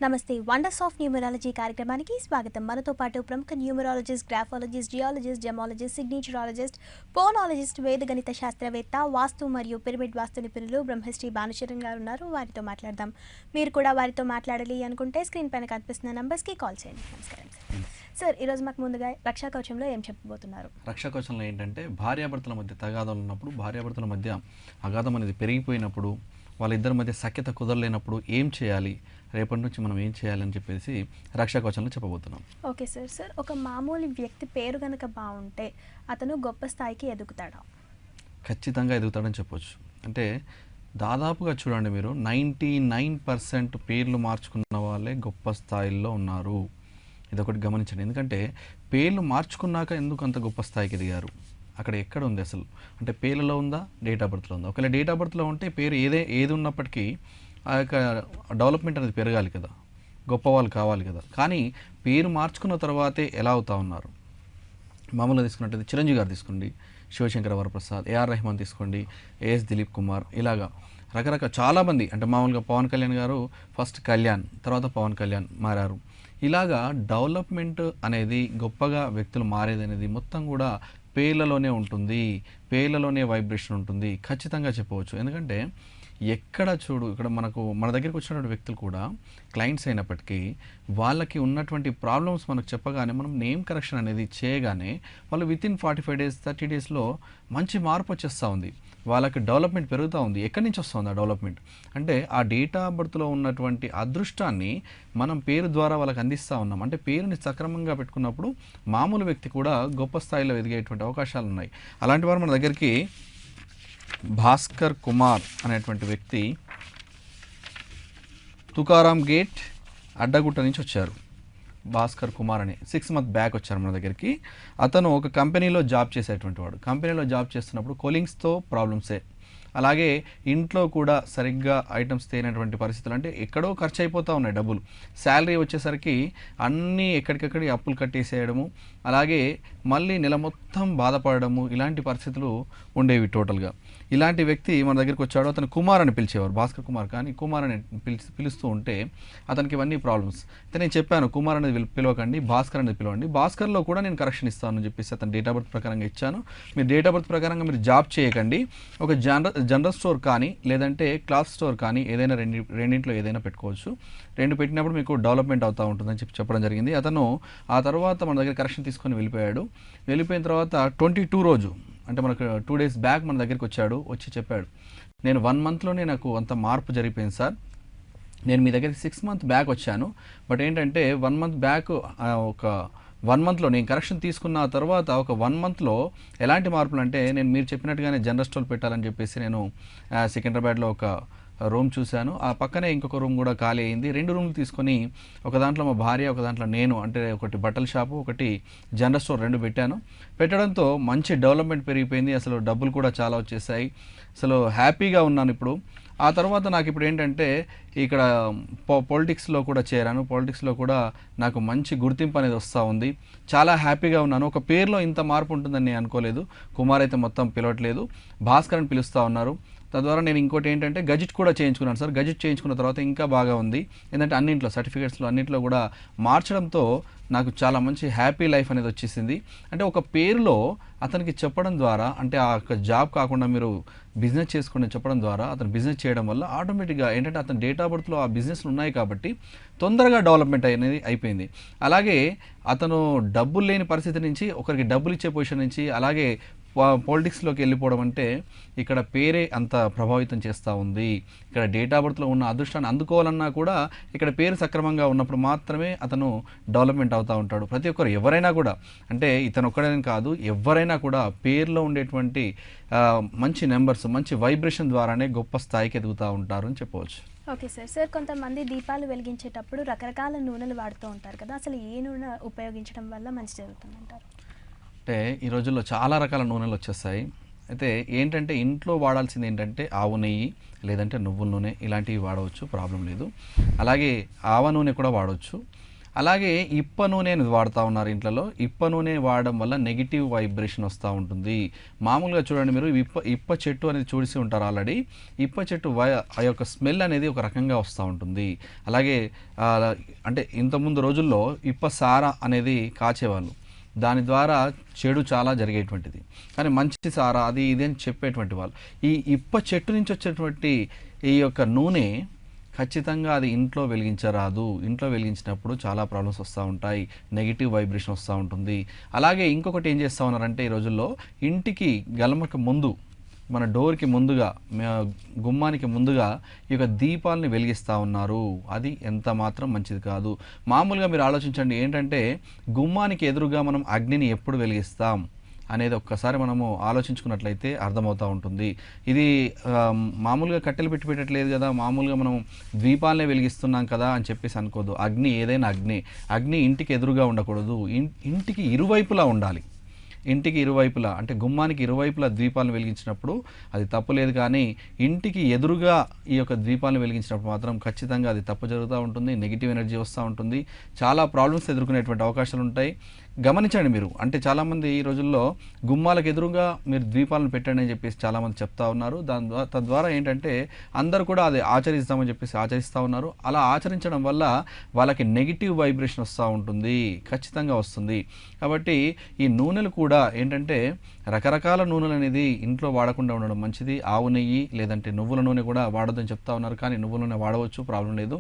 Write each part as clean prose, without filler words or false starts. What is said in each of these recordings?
నమస్తే wonders of numerology కార్యక్రమానికి స్వాగతం. మనతో పాటు ప్రముఖ న్యూమరాలజిస్ట్, గ్రాఫాలజిస్ట్, జియాలజిస్ట్, జెమాలజిస్ట్, సిగ్నేచరాలజిస్ట్, పోనాలజిస్ట్, వేద గణిత శాస్త్రవేత్త, వాస్తు మరియు పిరమిడ్ వాస్తు నిపుణులు బ్రహ్మశ్రీ భానుచరణ్ గారు ఉన్నారు. వారితో మాట్లాడదాం. మీరు కూడా వారితో మాట్లాడాలి అనుకుంటే స్క్రీన్ పైన కనిపిస్తున్న నంబర్స్కి కాల్ చేయండి. నమస్కారం సార్. ఈరోజు మాకు ముందుగా రక్షాకవచంలో ఏం చెప్పబోతున్నారు? రక్షాకవచంలో ఏంటంటే భార్యాభర్తల మధ్య తగాదాలు ఉన్నప్పుడు, భార్యాభర్తల మధ్య అగాధం అనేది పెరిగిపోయినప్పుడు, వాళ్ళిద్దరి మధ్య సఖ్యత కుదరలేనప్పుడు ఏం చేయాలి, రేపటి నుంచి మనం ఏం చేయాలని చెప్పేసి రక్షాకవచంలో చెప్పబోతున్నాం. ఓకే సార్, ఒక మామూలు వ్యక్తి పేరు కనుక బాగుంటే అతను గొప్ప స్థాయికి ఎదుగుతాడా? ఖచ్చితంగా ఎదుగుతాడని చెప్పొచ్చు. అంటే దాదాపుగా చూడండి, మీరు 99% పేర్లు మార్చుకున్న వాళ్ళే గొప్ప స్థాయిల్లో ఉన్నారు. ఇదొకటి గమనించండి. ఎందుకంటే పేర్లు మార్చుకున్నాక ఎందుకు అంత గొప్ప స్థాయికి ఎదిగారు, అక్కడ ఎక్కడ ఉంది అసలు అంటే పేర్లలో ఉందా, డేట్ ఆఫ్ బర్త్లో ఉందా? ఒకవేళ డేట్ ఆఫ్ బర్త్లో ఉంటే పేరు ఏది ఉన్నప్పటికీ ఆ యొక్క డెవలప్మెంట్ అనేది పెరగాలి కదా, గొప్పవాళ్ళు కావాలి కదా. కానీ పేరు మార్చుకున్న తర్వాతే ఎలా అవుతా ఉన్నారు. మామూలుగా తీసుకున్నట్టయితే చిరంజీవి గారు తీసుకోండి, శివశంకర వరప్రసాద్, ఏఆర్ రెహమాన్ తీసుకోండి, ఏఎస్ దిలీప్ కుమార్, ఇలాగా రకరకాల చాలామంది. అంటే మామూలుగా పవన్ కళ్యాణ్ గారు ఫస్ట్ కళ్యాణ్, తర్వాత పవన్ కళ్యాణ్ మారారు. ఇలాగా డెవలప్మెంట్ అనేది గొప్పగా వ్యక్తులు మారేది అనేది మొత్తం కూడా పేర్లలోనే ఉంటుంది, పేర్లలోనే వైబ్రేషన్ ఉంటుంది ఖచ్చితంగా చెప్పవచ్చు. ఎందుకంటే ఎక్కడ చూడు, ఇక్కడ మన దగ్గరికి వచ్చినటువంటి వ్యక్తులు కూడా క్లయింట్స్ అయినప్పటికీ వాళ్ళకి ఉన్నటువంటి ప్రాబ్లమ్స్ మనకు చెప్పగానే మనం నేమ్ కరెక్షన్ అనేది చేయగానే వాళ్ళు వితిన్ 45 days 30 daysలో మంచి మార్పు వచ్చేస్తూ ఉంది, వాళ్ళకి డెవలప్మెంట్ పెరుగుతూ ఉంది. ఎక్కడి నుంచి వస్తుంది ఆ డెవలప్మెంట్ అంటే ఆ డేట్ ఆఫ్ బర్త్లో ఉన్నటువంటి అదృష్టాన్ని మనం పేరు ద్వారా వాళ్ళకి అందిస్తూ ఉన్నాం. అంటే పేరుని సక్రమంగా పెట్టుకున్నప్పుడు మామూలు వ్యక్తి కూడా గొప్ప స్థాయిలో ఎదిగేటువంటి అవకాశాలు ఉన్నాయి. అలాంటి వారు మన దగ్గరికి భాస్కర్ కుమార్ అనేటువంటి వ్యక్తి తుకారాం గేట్ అడ్డగుట్ట నుంచి వచ్చారు. భాస్కర్ కుమార్ అని 6 months బ్యాక్ వచ్చారు మన దగ్గరికి. అతను ఒక కంపెనీలో జాబ్ చేసేటువంటి వాడు. కంపెనీలో జాబ్ చేస్తున్నప్పుడు కొలీగ్స్తో ప్రాబ్లమ్సే, అలాగే ఇంట్లో కూడా సరిగ్గా ఐటమ్స్ తేనటువంటి పరిస్థితులు. అంటే ఎక్కడో ఖర్చు అయిపోతూ ఉన్నాయి డబ్బులు. శాలరీ వచ్చేసరికి అన్నీ ఎక్కడికక్కడి అప్పులు కట్టేసేయడము, అలాగే మళ్ళీ నెల మొత్తం బాధపడము, ఇలాంటి పరిస్థితులు ఉండేవి టోటల్గా. ఇలాంటి వ్యక్తి మన దగ్గరికి వచ్చాడు. అతను కుమార్ అని పిలిచేవారు, భాస్కర్ కుమార్, కానీ కుమార్ అని పిలుస్తూ ఉంటే అతనికి ఇవన్నీ ప్రాబ్లమ్స్. అయితే నేను చెప్పాను కుమార్ అనేది పిలవకండి, భాస్కర్ అనేది పిలవండి, భాస్కర్లో కూడా నేను కరెక్షన్ ఇస్తాను అని చెప్పేసి అతను డేట్ ఆఫ్ బర్త్ ప్రకారంగా ఇచ్చాను. మీరు డేట్ ఆఫ్ బర్త్ ప్రకారంగా మీరు జాబ్ చేయకండి, ఒక జనరల్ స్టోర్ కానీ లేదంటే క్లాత్ స్టోర్ కానీ ఏదైనా రెండింటిలో ఏదైనా పెట్టుకోవచ్చు. రెండు పెట్టినప్పుడు మీకు డెవలప్మెంట్ అవుతూ ఉంటుందని చెప్పడం జరిగింది. అతను ఆ తర్వాత మన దగ్గర కరెక్షన్ తీసుకొని వెళ్ళిపోయాడు. వెళ్ళిపోయిన తర్వాత 22 రోజు అంటే మనకు 2 days బ్యాక్ మన దగ్గరికి వచ్చాడు. వచ్చి చెప్పాడు, నేను 1 monthలోనే నాకు అంత మార్పు జరిగిపోయింది సార్. నేను మీ దగ్గరికి 6 months బ్యాక్ వచ్చాను, బట్ ఏంటంటే 1 month బ్యాక్ ఒక 1 monthలో నేను కరెక్షన్ తీసుకున్న తర్వాత ఒక 1 monthలో ఎలాంటి మార్పులు అంటే మీరు చెప్పినట్టుగానే జనరల్ స్టోర్ పెట్టాలని చెప్పేసి నేను సికింద్రాబాద్లో ఒక రూమ్ చూశాను. ఆ పక్కనే ఇంకొక రూమ్ కూడా ఖాళీ అయింది. 2 రూమ్లు తీసుకొని ఒక దాంట్లో మా భార్య, ఒక దాంట్లో నేను, అంటే ఒకటి బట్టల షాపు, ఒకటి జనరల్ స్టోర్ 2 పెట్టాను. పెట్టడంతో మంచి డెవలప్మెంట్ పెరిగిపోయింది. అసలు డబ్బులు కూడా చాలా వచ్చేసాయి. అసలు హ్యాపీగా ఉన్నాను ఇప్పుడు. ఆ తర్వాత నాకు ఇప్పుడు ఏంటంటే ఇక్కడ పాలిటిక్స్లో కూడా చేరాను. పాలిటిక్స్లో కూడా నాకు మంచి గుర్తింపు అనేది వస్తూ ఉంది. చాలా హ్యాపీగా ఉన్నాను. ఒక పేరులో ఇంత మార్పు ఉంటుందని నేను అనుకోలేదు. కుమార్ అయితే మొత్తం పిలవట్లేదు, భాస్కర్ అని పిలుస్తూ ఉన్నారు. తద్వారా నేను ఇంకోటి ఏంటంటే గజిట్ కూడా చేయించుకున్నాను సార్. గజిట్ చేయించుకున్న తర్వాత ఇంకా బాగా ఉంది. ఏంటంటే అన్నింట్లో సర్టిఫికేట్స్లో అన్నింటిలో కూడా మార్చడంతో నాకు చాలా మంచి హ్యాపీ లైఫ్ అనేది వచ్చేసింది. అంటే ఒక పేరులో అతనికి చెప్పడం ద్వారా, అంటే ఆ యొక్క జాబ్ కాకుండా మీరు బిజినెస్ చేసుకోండి చెప్పడం ద్వారా అతను బిజినెస్ చేయడం వల్ల ఆటోమేటిక్గా ఏంటంటే అతని డేట్ ఆఫ్ బర్త్లో ఆ బిజినెస్లు ఉన్నాయి కాబట్టి తొందరగా డెవలప్మెంట్ అనేది అయిపోయింది. అలాగే అతను డబ్బులు లేని పరిస్థితి నుంచి ఒకరికి డబ్బులు ఇచ్చే పొజిషన్ నుంచి అలాగే పాలిటిక్స్లోకి వెళ్ళిపోవడం అంటే ఇక్కడ పేరే అంత ప్రభావితం చేస్తూ ఉంది. ఇక్కడ డేట్ ఆఫ్ బర్త్లో ఉన్న అదృష్టాన్ని అందుకోవాలన్నా కూడా ఇక్కడ పేరు సక్రమంగా ఉన్నప్పుడు మాత్రమే అతను డెవలప్మెంట్ అవుతూ ఉంటాడు. ప్రతి ఒక్కరు ఎవరైనా కూడా, అంటే ఇతను ఒక్కడని కాదు, ఎవరైనా కూడా పేరులో ఉండేటువంటి మంచి నెంబర్స్, మంచి వైబ్రేషన్ ద్వారానే గొప్ప స్థాయికి ఎదుగుతూ ఉంటారు అని చెప్పవచ్చు. ఓకే సార్, కొంతమంది దీపాలు వెలిగించేటప్పుడు రకరకాల నూనెలు వాడుతూ ఉంటారు కదా, అసలు ఏ నూనె ఉపయోగించడం వల్ల మంచి జరుగుతుందంటారు? అంటే ఈ రోజుల్లో చాలా రకాల నూనెలు వచ్చేస్తాయి. అయితే ఏంటంటే ఇంట్లో వాడాల్సింది ఏంటంటే ఆవు నెయ్యి లేదంటే నువ్వుల నూనె, ఇలాంటివి వాడవచ్చు, ప్రాబ్లం లేదు. అలాగే ఆవ నూనె కూడా వాడవచ్చు. అలాగే ఇప్ప నూనె అనేది వాడుతూ ఉన్నారు ఇంట్లో. ఇప్ప నూనె వాడడం వల్ల నెగిటివ్ వైబ్రేషన్ వస్తూ ఉంటుంది. మామూలుగా చూడండి, మీరు ఇప్ప చెట్టు అనేది చూసి ఉంటారు ఆల్రెడీ. ఇప్ప చెట్టు ఆ యొక్క స్మెల్ అనేది ఒక రకంగా వస్తూ ఉంటుంది. అలాగే అంటే ఇంతకుముందు రోజుల్లో ఇప్ప సార అనేది కాచేవాళ్ళు. దాని ద్వారా చెడు చాలా జరిగేటువంటిది. కానీ మంచి సారా అది ఇది అని చెప్పేటువంటి వాళ్ళు. ఈ ఇప్ప చెట్టు నుంచి వచ్చేటువంటి ఈ యొక్క నూనె ఖచ్చితంగా అది ఇంట్లో వెలిగించరాదు. ఇంట్లో వెలిగించినప్పుడు చాలా ప్రాబ్లమ్స్ వస్తూ ఉంటాయి, నెగిటివ్ వైబ్రేషన్ వస్తూ ఉంటుంది. అలాగే ఇంకొకటి ఏం చేస్తూ ఉన్నారంటే ఈ రోజుల్లో ఇంటికి గలమకు ముందు, మన డోర్కి ముందుగా, గుమ్మానికి ముందుగా ఈ యొక్క దీపాలని వెలిగిస్తూ ఉన్నారు. అది ఎంత మాత్రం మంచిది కాదు. మామూలుగా మీరు ఆలోచించండి, ఏంటంటే గుమ్మానికి ఎదురుగా మనం అగ్నిని ఎప్పుడు వెలిగిస్తాం అనేది ఒక్కసారి మనము ఆలోచించుకున్నట్లయితే అర్థమవుతూ ఉంటుంది. ఇది మామూలుగా కట్టెలు పెట్టి పెట్టట్లేదు కదా, మామూలుగా మనం ద్వీపాలనే వెలిగిస్తున్నాం కదా అని చెప్పేసి అనుకోదు. అగ్ని ఏదైనా అగ్ని ఇంటికి ఎదురుగా ఉండకూడదు, ఇంటికి ఇరువైపులా ఉండాలి. ఇంటికి ఇరువైపులా అంటే గుమ్మానికి ఇరువైపులా దీపాలను వెలిగించినప్పుడు అది తప్పు లేదు. కానీ ఇంటికి ఎదురుగా ఈ యొక్క దీపాలను వెలిగించినప్పుడు మాత్రం ఖచ్చితంగా అది తప్పు జరుగుతూ ఉంటుంది, నెగిటివ్ ఎనర్జీ వస్తూ ఉంటుంది, చాలా ప్రాబ్లమ్స్ ఎదుర్కొనేటువంటి అవకాశాలు ఉంటాయి. గమనించండి మీరు. అంటే చాలామంది ఈ రోజుల్లో గుమ్మాలకు ఎదురుగా మీరు ద్వీపాలను పెట్టండి అని చెప్పేసి చాలామంది చెప్తా ఉన్నారు. తద్వారా ఏంటంటే అందరూ కూడా అది ఆచరిస్తామని చెప్పేసి ఆచరిస్తూ ఉన్నారు. అలా ఆచరించడం వల్ల వాళ్ళకి నెగిటివ్ వైబ్రేషన్ వస్తూ ఉంటుంది, ఖచ్చితంగా వస్తుంది. కాబట్టి ఈ నూనెలు కూడా ఏంటంటే రకరకాల నూనెలు అనేది ఇంట్లో వాడకుండా ఉండడం మంచిది. ఆవు నెయ్యి లేదంటే నువ్వుల నూనె కూడా వాడొద్దని చెప్తా ఉన్నారు, కానీ నువ్వుల నూనె వాడవచ్చు, ప్రాబ్లం లేదు.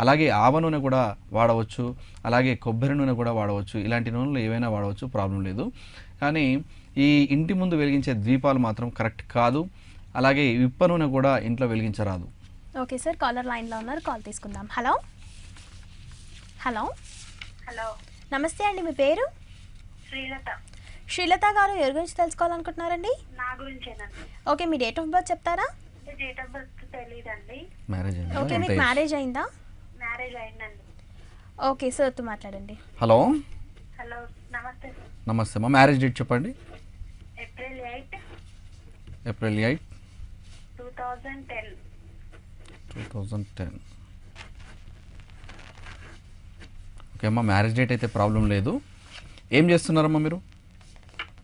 అలాగే ఆవ నూనె కూడా వాడవచ్చు, అలాగే కొబ్బరి నూనె కూడా వాడవచ్చు. ఇలాంటి నూనెలు ఏవైనా వాడవచ్చు, ప్రాబ్లం లేదు. కానీ ఈ ఇంటి ముందు వెలిగించే దీపాలు మాత్రం కరెక్ట్ కాదు. అలాగే విప్ప నూనె కూడా ఇంట్లో వెలిగించరాదు. ఓకే సార్, కాలర్ లైన్లో ఉన్నారు, కాల్ తీసుకుందాం. హలో హలో హలో, నమస్తే అండి, మీ పేరు? శ్రీలత. శ్రీలత గారు, ఎవరి గురించి తెలుసుకోవాలనుకుంటున్నారండి? నా గురించేనండి. ఓకే, మీ డేట్ ఆఫ్ బర్త్ చెప్తారా? డేట్ ఆఫ్ బర్త్ తెలీదండి. మ్యారేజ్ ఓకే, మీకు మ్యారేజ్ అయిందా? మ్యారేజ్ అయిందండి. ఓకే, సార్తో మాట్లాడండి. హలో హలో, నమస్తే సార్. నమస్తే అమ్మా, మ్యారేజ్ డేట్ చెప్పండి. April 8, April 8, 2010. 2010. ఓకే అమ్మా, మ్యారేజ్ డేట్ అయితే ప్రాబ్లం లేదు. ఏం చేస్తున్నారమ్మా మీరు?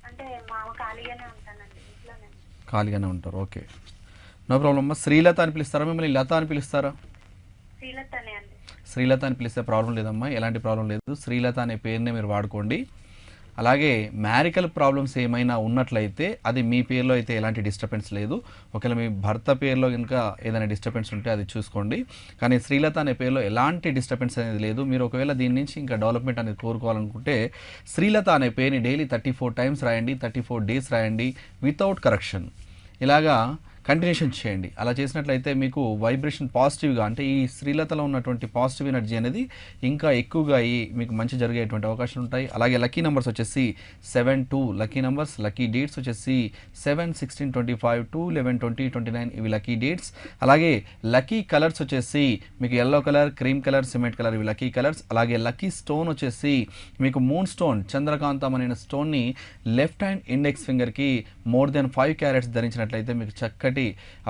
అంటే మా ఖాళీగానే ఉంటానండి, ఇంట్లోనే. ఖాళీగానే ఉంటారు, ఓకే, నో ప్రాబ్లం అమ్మా. శ్రీలత అని పిలుస్తారా మిమ్మల్ని, లత అని పిలుస్తారా? శ్రీలతనే అండి. శ్రీలత అని పిలిస్తే ప్రాబ్లం లేదమ్మా, ఎలాంటి ప్రాబ్లం లేదు. శ్రీలత అనే పేరునే మీరు వాడుకోండి. అలాగే మ్యారికల్ ప్రాబ్లమ్స్ ఏమైనా ఉన్నట్లయితే అది మీ పేరులో అయితే ఎలాంటి డిస్టర్బెన్స్ లేదు. ఒకవేళ మీ భర్త పేరులో కనుక ఏదైనా డిస్టర్బెన్స్ ఉంటే అది చూసుకోండి. కానీ శ్రీలత అనే పేరులో ఎలాంటి డిస్టర్బెన్స్ అనేది లేదు. మీరు ఒకవేళ దీని నుంచి ఇంకా డెవలప్మెంట్ అనేది కోరుకోవాలనుకుంటే శ్రీలత అనే పేరుని డైలీ 34 టైమ్స్ రాయండి, 34 డేస్ రాయండి వితౌట్ కరెక్షన్. ఇలాగా కంటిన్యూషన్ చేయండి. అలా చేసినట్లయితే మీకు వైబ్రేషన్ పాజిటివ్గా, అంటే ఈ శ్రీలతలో ఉన్నటువంటి పాజిటివ్ ఎనర్జీ అనేది ఇంకా ఎక్కువగా అయ్యి మీకు మంచి జరిగేటువంటి అవకాశాలు ఉంటాయి. అలాగే లక్కీ నెంబర్స్ వచ్చేసి 7, 2 లక్కీ నెంబర్స్. లక్కీ డేట్స్ వచ్చేసి 7, 16, 25, 2, 11, 20, 29 ఇవి లక్కీ డేట్స్. అలాగే లక్కీ కలర్స్ వచ్చేసి మీకు yellow colour, cream colour, cement colour ఇవి లక్కీ కలర్స్. అలాగే లక్కీ స్టోన్ వచ్చేసి మీకు మూన్ స్టోన్, చంద్రకాంతం అనే స్టోన్ని లెఫ్ట్ హ్యాండ్ ఇండెక్స్ ఫింగర్కి మోర్ దెన్ 5 క్యారెట్స్ ధరించినట్లయితే మీకు చక్కటి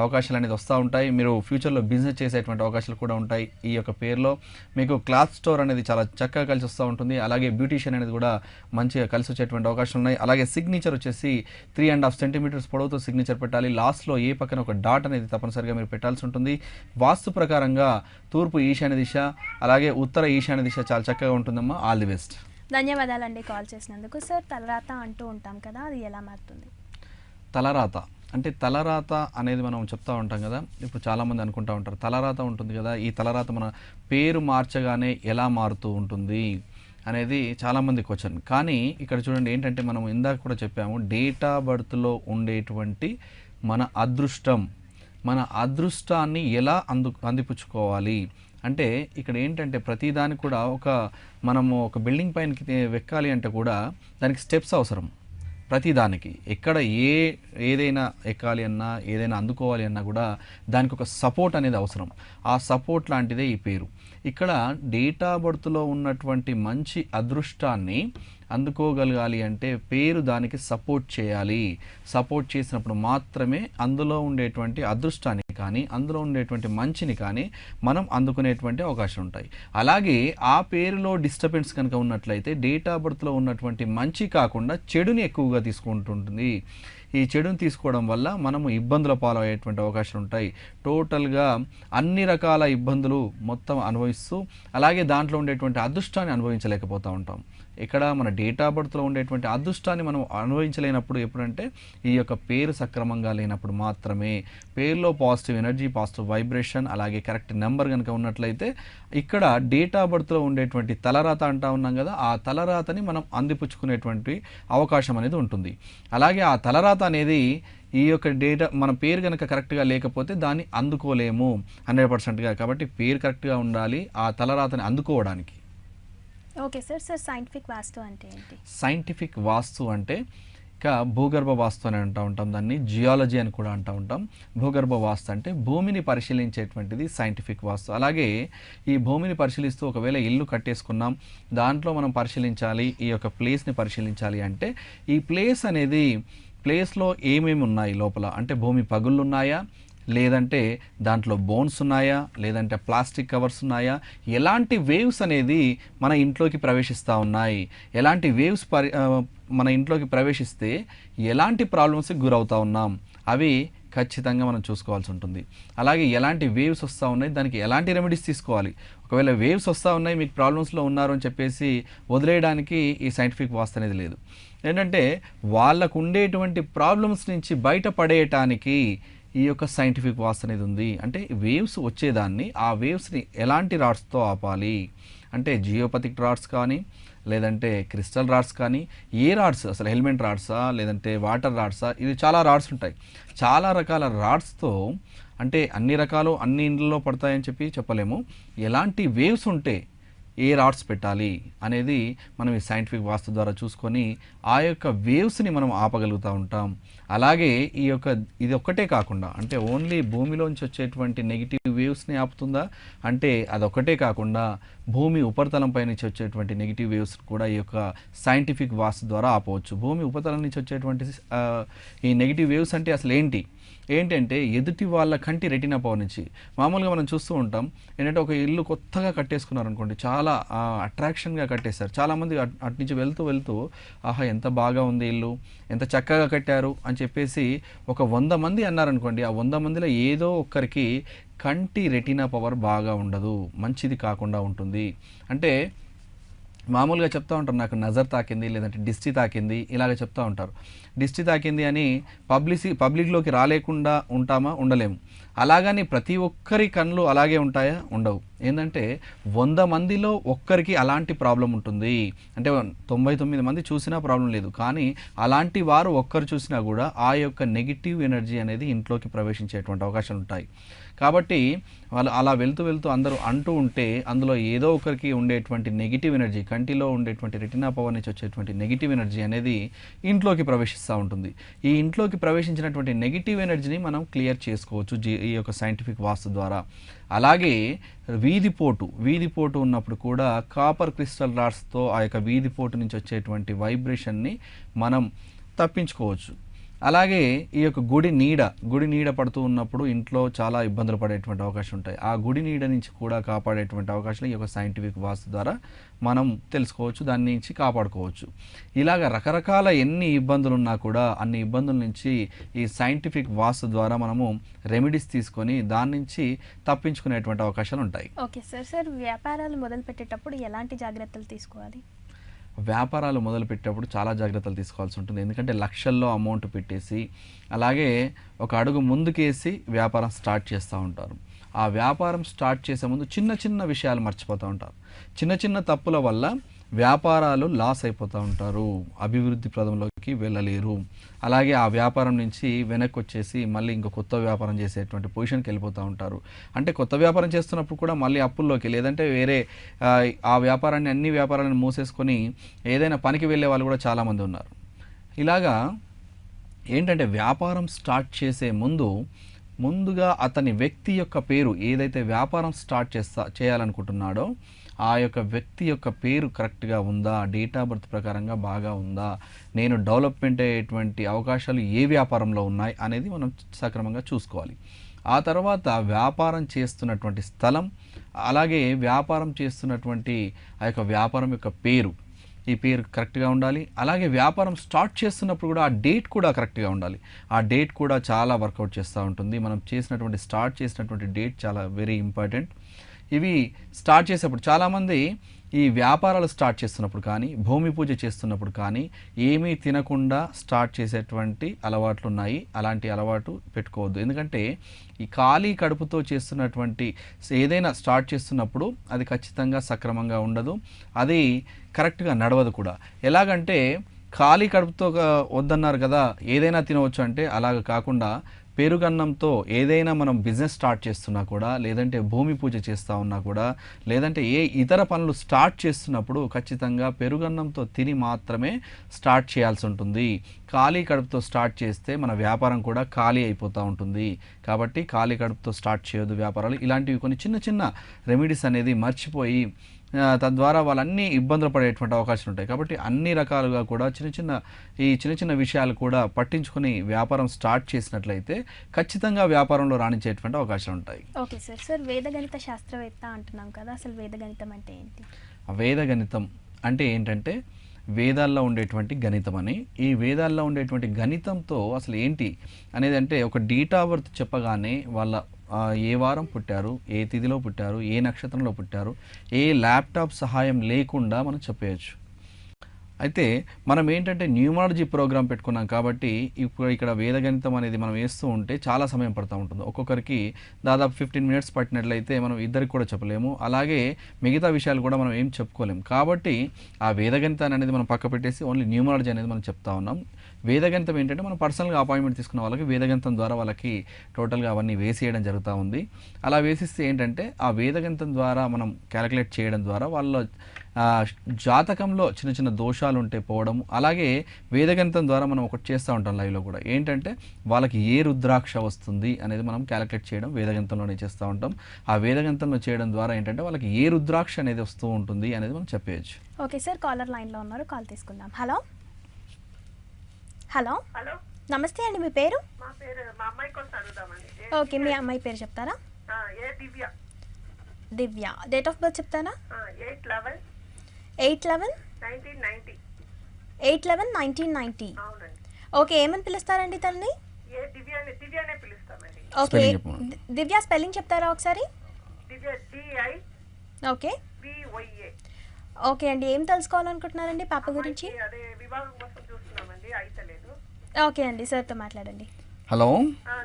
అవకాశాలు అనేది వస్తూ ఉంటాయి. మీరు ఫ్యూచర్లో బిజినెస్ చేసేటువంటి అవకాశాలు కూడా ఉంటాయి. ఈ యొక్క పేరులో మీకు క్లాత్ స్టోర్ అనేది చాలా చక్కగా కలిసి వస్తూ ఉంటుంది. అలాగే బ్యూటీషియన్ అనేది కూడా మంచిగా కలిసి వచ్చేటువంటి అవకాశాలు ఉన్నాయి. అలాగే సిగ్నేచర్ వచ్చేసి 3.5 సెంటీమీటర్స్ పొడవుతో సిగ్నేచర్ పెట్టాలి. లాస్ట్లో ఏ పక్కన ఒక డాట్ అనేది తప్పనిసరిగా మీరు పెట్టాల్సి ఉంటుంది. వాస్తు ప్రకారంగా తూర్పు ఈశాన్య దిశ, అలాగే ఉత్తర ఈశాన్య దిశ చాలా చక్కగా ఉంటుందమ్మా. All the best. ధన్యవాదాలండి కాల్ చేసినందుకు. సార్, తలరాత అంటూ ఉంటాం కదా, అది ఎలా మారుతుంది? తలరాత అంటే తలరాత అనేది మనం చెప్తా ఉంటాం కదా. ఇప్పుడు చాలామంది అనుకుంటా ఉంటారు తలరాత ఉంటుంది కదా, ఈ తలరాత మన పేరు మార్చగానే ఎలా మారుతూ ఉంటుంది అనేది చాలామంది క్వశ్చన్. కానీ ఇక్కడ చూడండి, ఏంటంటే మనం ఇందాక కూడా చెప్పాము, డేట్ ఆఫ్ బర్త్లో ఉండేటువంటి మన అదృష్టాన్ని ఎలా అందిపుచ్చుకోవాలి అంటే ఇక్కడ ఏంటంటే ప్రతిదానికి కూడా మనము ఒక బిల్డింగ్ పైనకి వెక్కాలి అంటే కూడా దానికి స్టెప్స్ అవసరం. ప్రతిదానికి ఎక్కడ ఏదైనా ఎక్కాలి అన్నా, ఏదైనా అందుకోవాలి అన్నా కూడా దానికి ఒక సపోర్ట్ అనేది అవసరం. ఆ సపోర్ట్ లాంటిదే ఈ పేరు. ఇక్కడ డేట్ ఆఫ్ బర్త్లో ఉన్నటువంటి మంచి అదృష్టాన్ని అందుకోగలగాలి అంటే పేరు దానికి సపోర్ట్ చేయాలి. సపోర్ట్ చేసినప్పుడు మాత్రమే అందులో ఉండేటువంటి అదృష్టాన్ని కానీ అందులో ఉండేటువంటి మంచిని కానీ మనం అందుకునేటువంటి అవకాశం ఉంటాయి. అలాగే ఆ పేరులో డిస్టర్బెన్స్ కనుక ఉన్నట్లయితే డేట్ ఆఫ్ బర్త్లో ఉన్నటువంటి మంచి కాకుండా చెడుని ఎక్కువగా తీసుకుంటుంటుంది. ఈ చెడుని తీసుకోవడం వల్ల మనము ఇబ్బందుల పాలయ్యేటువంటి అవకాశాలు ఉంటాయి. టోటల్గా అన్ని రకాల ఇబ్బందులు మొత్తం అనుభవిస్తూ అలాగే దాంట్లో ఉండేటువంటి అదృష్టాన్ని అనుభవించలేకపోతూ ఉంటాం. ఇక్కడ మన డేట్ ఆఫ్ బర్త్లో ఉండేటువంటి అదృష్టాన్ని మనం అనుభవించలేనప్పుడు ఎప్పుడంటే ఈ యొక్క పేరు సక్రమంగా లేనప్పుడు మాత్రమే. పేరులో పాజిటివ్ ఎనర్జీ, పాజిటివ్ వైబ్రేషన్ అలాగే కరెక్ట్ నెంబర్ కనుక ఉన్నట్లయితే ఇక్కడ డేట్ ఆఫ్ బర్త్లో ఉండేటువంటి తలరాత అంటా ఉన్నాం కదా, ఆ తలరాతని మనం అందిపుచ్చుకునేటువంటి అవకాశం అనేది ఉంటుంది. అలాగే ఆ తలరాత అనేది ఈ యొక్క డేటా మన పేరు కనుక కరెక్ట్గా లేకపోతే దాన్ని అందుకోలేము 100%గా. కాబట్టి పేరు కరెక్ట్గా ఉండాలి ఆ తలరాతని అందుకోవడానికి. Okay sir. సైంటిఫిక్ వాస్తు అంటే ఏంటి? సైంటిఫిక్ వాస్తు అంటే ఇక భూగర్భ వాస్తు అని అంటూ ఉంటాం, దాన్ని జియాలజీ అని కూడా అంటూ ఉంటాం. భూగర్భ వాస్తు అంటే భూమిని పరిశీలించేటువంటిది సైంటిఫిక్ వాస్తు. అలాగే ఈ భూమిని పరిశీలిస్తూ ఒకవేళ ఇల్లు కట్టేసుకున్నాం, దాంట్లో మనం పరిశీలించాలి, ఈ యొక్క ప్లేస్ని పరిశీలించాలి అంటే ఈ ప్లేస్ అనేది ప్లేస్లో ఏమేమి ఉన్నాయి లోపల, అంటే భూమి పగుళ్ళు ఉన్నాయా, లేదంటే దాంట్లో బోన్స్ ఉన్నాయా, లేదంటే ప్లాస్టిక్ కవర్స్ ఉన్నాయా, ఎలాంటి వేవ్స్ అనేది మన ఇంట్లోకి ప్రవేశిస్తూ ఉన్నాయి, ఎలాంటి వేవ్స్ మన ఇంట్లోకి ప్రవేశిస్తే ఎలాంటి ప్రాబ్లమ్స్కి గురవుతూ ఉన్నాం, అవి ఖచ్చితంగా మనం చూసుకోవాల్సి ఉంటుంది. అలాగే ఎలాంటి వేవ్స్ వస్తూ ఉన్నాయి, దానికి ఎలాంటి రెమెడీస్ తీసుకోవాలి. ఒకవేళ వేవ్స్ వస్తూ ఉన్నాయి, మీకు ప్రాబ్లమ్స్లో ఉన్నారు అని చెప్పేసి వదిలేయడానికి ఈ సైంటిఫిక్ వాస్తు అనేది లేదు. ఏంటంటే వాళ్ళకు ఉండేటువంటి ప్రాబ్లమ్స్ నుంచి బయటపడేయటానికి ఈ యొక్క సైంటిఫిక్ వాస్తు అనేది ఉంది. అంటే వేవ్స్ వచ్చేదాన్ని ఆ వేవ్స్ని ఎలాంటి రాడ్స్తో ఆపాలి, అంటే జియోపతిక్ రాడ్స్ కానీ లేదంటే క్రిస్టల్ రాడ్స్ కానీ, ఏ రాడ్స్ అసలు హెల్మెట్ రాడ్సా లేదంటే వాటర్ రాడ్సా, ఇది చాలా రాడ్స్ ఉంటాయి. చాలా రకాల రాడ్స్తో అంటే అన్ని రకాలు అన్ని ఇండ్లలో పడతాయని చెప్పలేము. ఎలాంటి వేవ్స్ ఉంటే ఏ రాడ్స్ పెట్టాలి అనేది మనం ఈ సైంటిఫిక్ వాస్తు ద్వారా చూసుకొని ఆ యొక్క వేవ్స్ని మనం ఆపగలుగుతూ ఉంటాం. అలాగే ఇది ఒక్కటే కాకుండా అంటే ఓన్లీ భూమిలోంచి వచ్చేటువంటి నెగిటివ్ వేవ్స్ని ఆపుతుందా అంటే అదొక్కటే కాకుండా భూమి ఉపరితలంపై నుంచి వచ్చేటువంటి నెగిటివ్ వేవ్స్ కూడా ఈ యొక్క సైంటిఫిక్ వాస్తు ద్వారా ఆపవచ్చు. భూమి ఉపరితలం నుంచి వచ్చేటువంటి ఈ నెగిటివ్ వేవ్స్ అంటే అసలు ఏంటంటే ఎదుటి వాళ్ళ కంటి రెటీనా పవర్ నుంచి మామూలుగా మనం చూస్తూ ఉంటాం. ఏంటంటే ఒక ఇల్లు కొత్తగా కట్టేసుకున్నారు అనుకోండి, చాలా అట్రాక్షన్గా కట్టేశారు. చాలామంది అటు నుంచి వెళ్తూ ఆహా ఎంత బాగా ఉంది ఇల్లు, ఎంత చక్కగా కట్టారు అని చెప్పేసి ఒక 100 మంది అన్నారనుకోండి, ఆ 100 మందిలో ఏదో ఒక్కరికి కంటి రెటీనా పవర్ బాగా ఉండదు, మంచిది కాకుండా ఉంటుంది. అంటే మామూలుగా చెప్తూ ఉంటారు, నాకు నజర్ తాకింది లేదంటే దిష్టి తాకింది ఇలాగ చెప్తూ ఉంటారు. దిష్టి తాకింది అని పబ్లిక్లోకి రాలేకుండా ఉంటామా? ఉండలేము. అలాగని ప్రతి ఒక్కరి కళ్ళు అలాగే ఉంటాయా? ఉండవు. ఏంటంటే 100 మందిలో ఒక్కరికి అలాంటి ప్రాబ్లం ఉంటుంది. అంటే 99 మంది చూసినా ప్రాబ్లం లేదు, కానీ అలాంటి వారు ఒక్కరు చూసినా కూడా ఆ యొక్క నెగిటివ్ ఎనర్జీ అనేది ఇంట్లోకి ప్రవేశించేటువంటి అవకాశాలు ఉంటాయి. కాబట్టి వాళ్ళు అలా వెళ్తూ అందరూ అంటూ ఉంటే అందులో ఏదో ఒకరికి ఉండేటువంటి నెగిటివ్ ఎనర్జీ, కంటిలో ఉండేటువంటి రెటినా పవర్ నుంచి వచ్చేటువంటి నెగిటివ్ ఎనర్జీ అనేది ఇంట్లోకి ప్రవేశిస్తూ ఉంటుంది. ఈ ఇంట్లోకి ప్రవేశించినటువంటి నెగిటివ్ ఎనర్జీని మనం క్లియర్ చేసుకోవచ్చు ఈ యొక్క సైంటిఫిక్ వాస్తు ద్వారా. అలాగే వీధిపోటు ఉన్నప్పుడు కూడా కాపర్ క్రిస్టల్ రాడ్స్తో ఆ యొక్క వీధిపోటు నుంచి వచ్చేటువంటి వైబ్రేషన్ని మనం తప్పించుకోవచ్చు. అలాగే ఈ యొక్క గుడి నీడ పడుతూ ఉన్నప్పుడు ఇంట్లో చాలా ఇబ్బందులు పడేటువంటి అవకాశం ఉంటాయి. ఆ గుడి నీడ నుంచి కూడా కాపాడేటువంటి అవకాశాలు ఈ యొక్క సైంటిఫిక్ వాస్తు ద్వారా మనం తెలుసుకోవచ్చు, దాని నుంచి కాపాడుకోవచ్చు. ఇలాగ రకరకాల ఎన్ని ఇబ్బందులు ఉన్నా కూడా అన్ని ఇబ్బందుల నుంచి ఈ సైంటిఫిక్ వాస్తు ద్వారా మనము రెమెడీస్ తీసుకొని దాని నుంచి తప్పించుకునేటువంటి అవకాశాలు ఉంటాయి. ఓకే సార్, వ్యాపారాలు మొదలు పెట్టేటప్పుడు ఎలాంటి జాగ్రత్తలు తీసుకోవాలి? వ్యాపారాలు మొదలుపెట్టేటప్పుడు చాలా జాగ్రత్తలు తీసుకోవాల్సి ఉంటుంది. ఎందుకంటే లక్షల్లో అమౌంట్ పెట్టేసి అలాగే ఒక అడుగు ముందుకేసి వ్యాపారం స్టార్ట్ చేస్తూ ఉంటారు. ఆ వ్యాపారం స్టార్ట్ చేసే ముందు చిన్న విషయాలు మర్చిపోతూ ఉంటారు. చిన్న తప్పుల వల్ల వ్యాపారాలు లాస్ అయిపోతూ ఉంటారు, అభివృద్ధి ప్రదంలోకి వెళ్ళలేరు. అలాగే ఆ వ్యాపారం నుంచి వెనక్కి వచ్చేసి మళ్ళీ ఇంకో కొత్త వ్యాపారం చేసేటువంటి పొజిషన్కి వెళ్ళిపోతూ ఉంటారు. అంటే కొత్త వ్యాపారం చేస్తున్నప్పుడు కూడా మళ్ళీ అప్పుల్లోకి, లేదంటే వేరే ఆ వ్యాపారాన్ని అన్ని వ్యాపారాలను మూసేసుకొని ఏదైనా పనికి వెళ్ళే వాళ్ళు కూడా చాలామంది ఉన్నారు. ఇలాగా ఏంటంటే వ్యాపారం స్టార్ట్ చేసే ముందుగా అతని వ్యక్తి యొక్క పేరు, ఏదైతే వ్యాపారం స్టార్ట్ చేయాలనుకుంటున్నాడో ఆ యొక్క వ్యక్తి యొక్క పేరు కరెక్ట్గా ఉందా, డేట్ ఆఫ్ బర్త్ ప్రకారంగా బాగా ఉందా, నేను డెవలప్మెంట్ అయ్యేటువంటి అవకాశాలు ఏ వ్యాపారంలో ఉన్నాయి అనేది మనం సక్రమంగా చూసుకోవాలి. ఆ తర్వాత వ్యాపారం చేస్తున్నటువంటి స్థలం, అలాగే వ్యాపారం చేస్తున్నటువంటి ఆ యొక్క వ్యాపారం యొక్క పేరు, ఈ పేరు కరెక్ట్గా ఉండాలి. అలాగే వ్యాపారం స్టార్ట్ చేస్తున్నప్పుడు కూడా ఆ డేట్ కూడా కరెక్ట్గా ఉండాలి. ఆ డేట్ కూడా చాలా వర్కౌట్ చేస్తూ ఉంటుంది. మనం స్టార్ట్ చేసినటువంటి డేట్ చాలా వెరీ ఇంపార్టెంట్. ఇవి స్టార్ట్ చేసేప్పుడు చాలామంది ఈ వ్యాపారాలు స్టార్ట్ చేస్తున్నప్పుడు కానీ, భూమి పూజ చేస్తున్నప్పుడు కానీ ఏమీ తినకుండా స్టార్ట్ చేసేటువంటి అలవాట్లు ఉన్నాయి. అలాంటి అలవాటు పెట్టుకోవద్దు. ఎందుకంటే ఈ ఖాళీ కడుపుతో చేస్తున్నటువంటి ఏదైనా స్టార్ట్ చేస్తున్నప్పుడు అది ఖచ్చితంగా సక్రమంగా ఉండదు, అది కరెక్ట్గా నడవదు కూడా. ఎలాగంటే ఖాళీ కడుపుతో వద్దన్నారు కదా ఏదైనా తినవచ్చు అంటే అలాగ కాకుండా పెరుగన్నంతో ఏదైనా మనం బిజినెస్ స్టార్ట్ చేస్తున్నా కూడా, లేదంటే భూమి పూజ చేస్తూ ఉన్నా కూడా, లేదంటే ఏ ఇతర పనులు స్టార్ట్ చేస్తున్నప్పుడు ఖచ్చితంగా పెరుగన్నంతో తిని మాత్రమే స్టార్ట్ చేయాల్సి ఉంటుంది. ఖాళీ కడుపుతో స్టార్ట్ చేస్తే మన వ్యాపారం కూడా ఖాళీ అయిపోతూ ఉంటుంది. కాబట్టి ఖాళీ కడుపుతో స్టార్ట్ చేయొద్దు వ్యాపారాలు. ఇలాంటివి కొన్ని చిన్న చిన్న రెమెడీస్ అనేది మర్చిపోయి తద్వారా వాళ్ళన్నీ ఇబ్బందులు పడేటువంటి అవకాశాలు ఉంటాయి. కాబట్టి అన్ని రకాలుగా కూడా చిన్న చిన్న విషయాలు కూడా పట్టించుకొని వ్యాపారం స్టార్ట్ చేసినట్లయితే ఖచ్చితంగా వ్యాపారంలో రాణించేటువంటి అవకాశాలు ఉంటాయి. ఓకే సార్, వేదగణిత శాస్త్రవేత్త అంటున్నాం కదా, అసలు వేదగణితం అంటే ఏంటి? వేదగణితం అంటే ఏంటంటే వేదాల్లో ఉండేటువంటి గణితం అని. ఈ వేదాల్లో ఉండేటువంటి గణితంతో అసలు ఏంటి అనేది అంటే ఒక డేట్ ఆఫ్ బర్త్ చెప్పగానే వాళ్ళ ఏ వారం పుట్టారు, ఏ తిథిలో పుట్టారు, ఏ నక్షత్రంలో పుట్టారు, ఏ ల్యాప్టాప్ సహాయం లేకుండా మనం చెప్పేయచ్చు. అయితే మనం ఏంటంటే న్యూమరాలజీ ప్రోగ్రామ్ పెట్టుకున్నాం కాబట్టి ఇప్పుడు ఇక్కడ వేదగణితం అనేది మనం వేస్తూ ఉంటే చాలా సమయం పడుతూ ఉంటుంది. ఒక్కొక్కరికి దాదాపు 15 మినిట్స్ పట్టినట్లయితే మనం ఇద్దరికి కూడా చెప్పలేము, అలాగే మిగతా విషయాలు కూడా మనం ఏం చెప్పుకోలేము. కాబట్టి ఆ వేదగణితాన్ని అనేది మనం పక్క పెట్టేసి ఓన్లీ న్యూమరాలజీ అనేది మనం చెప్తా ఉన్నాం. వేదగణితం ఏంటంటే మనం పర్సనల్గా అపాయింట్మెంట్ తీసుకున్న వాళ్ళకి వేదగణితం ద్వారా వాళ్ళకి టోటల్గా అవన్నీ వేసేయడం జరుగుతూ ఉంది. అలా వేసిస్తే ఏంటంటే ఆ వేదగణితం ద్వారా మనం క్యాలిక్యులేట్ చేయడం ద్వారా వాళ్ళ జాతకంలో చిన్న చిన్న దోషాలు ఉంటే పోవడం, అలాగే వేదగణితం ద్వారా మనం ఒకటి చేస్తూ ఉంటాం లైవ్లో కూడా, ఏంటంటే వాళ్ళకి ఏ రుద్రాక్ష వస్తుంది అనేది మనం క్యాలిక్యులేట్ చేయడం వేదగణితంలోనే చేస్తూ ఉంటాం. ఆ వేదగణితంలో చేయడం ద్వారా ఏంటంటే వాళ్ళకి ఏ రుద్రాక్ష అనేది వస్తూ ఉంటుంది అనేది మనం చెప్పేయచ్చు. ఓకే సార్, కాలర్ లైన్లో ఉన్నారు, కాల్ తీసుకుందాం. హలో హలో హలో, నమస్తే అండి, మీ పేరు? మా అమ్మాయి కోసం అడుగుదామండి. ఓకే, మీ అమ్మాయి పేరు చెప్తారా? దివ్య. దివ్య. డేట్ ఆఫ్ బర్త్ చెప్తారా? 8/11/1990. 8/11/1990. అవునండి. ఓకే, ఏమని పిలుస్తారండి తనని? దివ్యనే పిలుస్తామండి. ఓకే, దివ్య స్పెల్లింగ్ చెప్తారా ఒకసారి? దివ్య DIVYA. ఓకే ఓకే అండి, ఏం తెలుసుకోవాలనుకుంటున్నారండి పాప గురించి? అదే వివాహం కోసం చూస్తున్నామండి, అయితలేదు. ఓకే అండి, సార్తో మాట్లాడండి. హలో